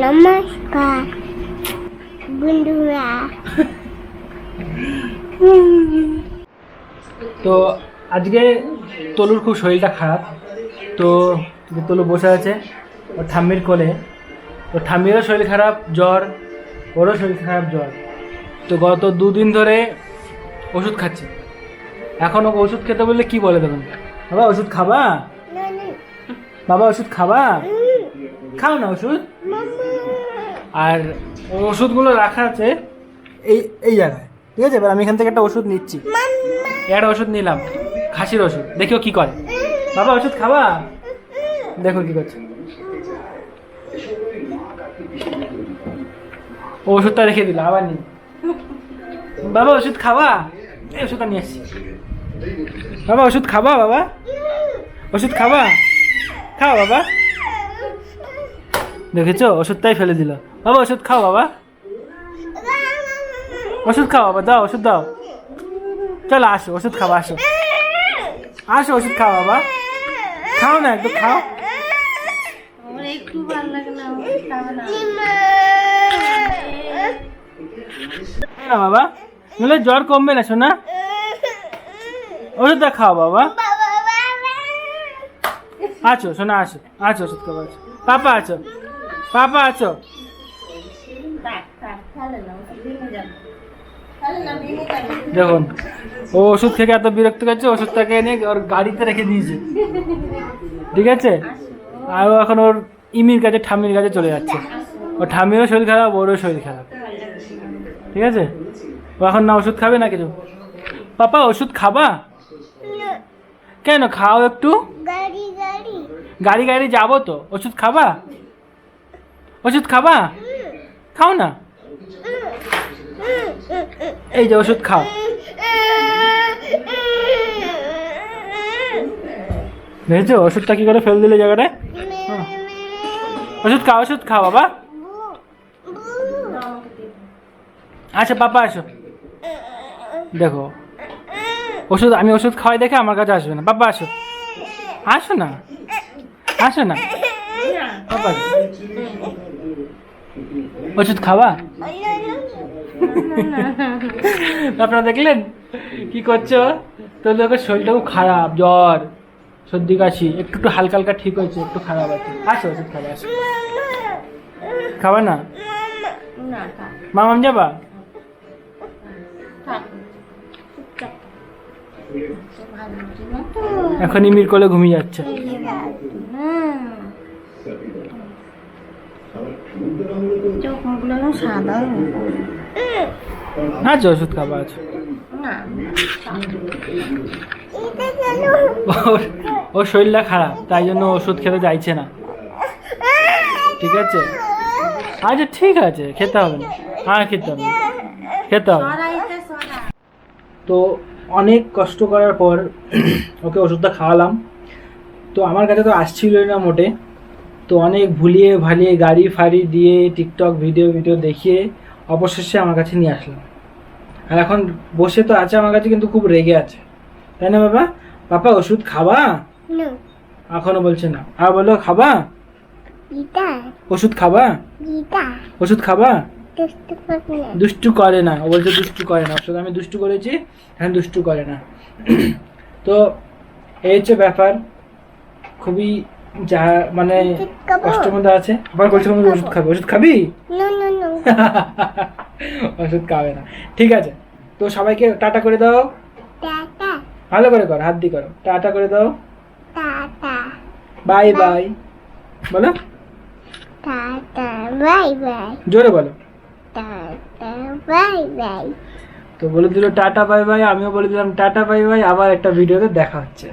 নমস্কার বন্ধুরা। তো আজকে তলুর খুব শরীরটা খারাপ। তো তলু বসে আছে ওর ঠাম্মির কোলে। ওর ঠাম্মিরও শরীর খারাপ, জ্বর, ওরও শরীর খারাপ, জ্বর। তো গত 2 দিন ধরে ওষুধ খাচ্ছে। এখন ওকে ওষুধ খেতে বললে কি বলে দেবেন? বাবা ওষুধ খাবা? বাবা ওষুধ খাবা? খাও না ওষুধ। আর ওষুধগুলো রাখা আছে এই জায়গায়, ঠিক আছে? এবার আমি এখান থেকে একটা ওষুধ নিচ্ছি। একটা ওষুধ নিলাম, খাসির ওষুধ। দেখিও কি করে। বাবা ওষুধ খাবা? দেখো কি করছে। ও ওষুধটা রেখে দিল, আবার নি। বাবা ওষুধ খাবা? এই ওষুধটা নিয়ে আসছি। বাবা ওষুধ খাবা? বাবা ওষুধ খাবা? খাও বাবা। দেখেছো, ওষুধটাই ফেলে দিল। বাবা ওষুধ খাও বাবা, ওষুধ খাও বাবা, দাও ওষুধ দাও। চলো আসো ওষুধ খাওয়া, আসো আসো ওষুধ খাও বাবা। খাও না, একটু খাও। না বাবা, নাহলে জ্বর কমবে না শোনা। ওষুধটা খাও বাবা। আছো শোনা, আসো আছো ওষুধ খাবো। আছো পাপা, আছো পাপা, আছো। দেখুন ও ওষুধ থেকে এত বিরক্ত করছে, ওষুধটাকে এনে ওর গাড়িতে রেখে দিয়েছে, ঠিক আছে? আর ও এখন ওর ইমির কাছে, ঠাম্মির কাছে চলে যাচ্ছে। ওর ঠাম্মিরও শরীর খারাপ, ওরও শরীর খারাপ, ঠিক আছে? ও এখন না ওষুধ খাবে না কিছু। পাপা ওষুধ খাবা? কেন? খাও একটু। গাড়ি গাড়ি যাবো তো, ওষুধ খাবা? ওষুধ খাবা? খাও না। এই যে ওষুধ খাও। দেখেছো ওষুধটা কি করে ফেল দিলে জায়গাটায়? ওষুধ খাও, ওষুধ খাও বাবা। আচ্ছা পাপা আসো। দেখো ওষুধ, আমি ওষুধ খাওয়াই দেখে আমার কাছে আসবে না। পাপা আসো, আসো না, আসো না পাপা। ওষুধ খাওয়া? আপনারা দেখলেন কি করছো? তো দেখো শরীরটা খুব খারাপ, জ্বর, সর্দি কাশি, একটু হালকা হালকা ঠিক হয়েছে, একটু খারাপ আছে। আসো ওষুধ খাবা, আসো। খাবা না? মামাম যাবা? এখন ইমির কোলে ঘুমিয়ে যাচ্ছে। আচ্ছা ওষুধ খাবা, আছে। ওর শরীরটা খারাপ, তাই জন্য ওষুধ খেতে চাইছে না, ঠিক আছে? আচ্ছা ঠিক আছে, খেতে হবে না। হ্যাঁ খেতে হবে, খেতে হবে। তো অনেক কষ্ট করার পর ওকে ওষুধটা খাওয়ালাম। তো আমার কাছে তো আসছিলই না মোটে। তো অনেক ভুলিয়ে ভালিয়ে, গাড়ি ফাড়ি দিয়ে, টিকটক ভিডিও দেখিয়ে অবশেষে আমার কাছে নিয়ে আসলাম। আর এখন বসে তো আছে আমার কাছে, কিন্তু খুব রেগে আছে, তাই না বাবা? পাপা ওষুধ খাবা? এখনো বলছে না। আর বলো খাবা? ওষুধ খাবা? ওষুধ খাবা? দুষ্টু করে না, ও বলছে দুষ্টু করে না। ওষুধ আমি দুষ্টু করেছি, এখন দুষ্টু করে না। তো এই হচ্ছে ব্যাপার, খুবই যা মানে কষ্টের মধ্যে আছে। আবার বলছে ওষুধ খাবে। ওষুধ খাবি? ওষুধ খাবে না, ঠিক আছে? তো সবাইকে টাটা করে দাও, ভালো করে করো, হাত দিয়ে করো। টাটা করে দাও, বাই বাই বলো, জোরে বলো। তো বলে দিল টাটা বাই বাই, আমিও বলে দিলাম টাটা বাই বাই। আবার একটা ভিডিওতে দেখা হচ্ছে।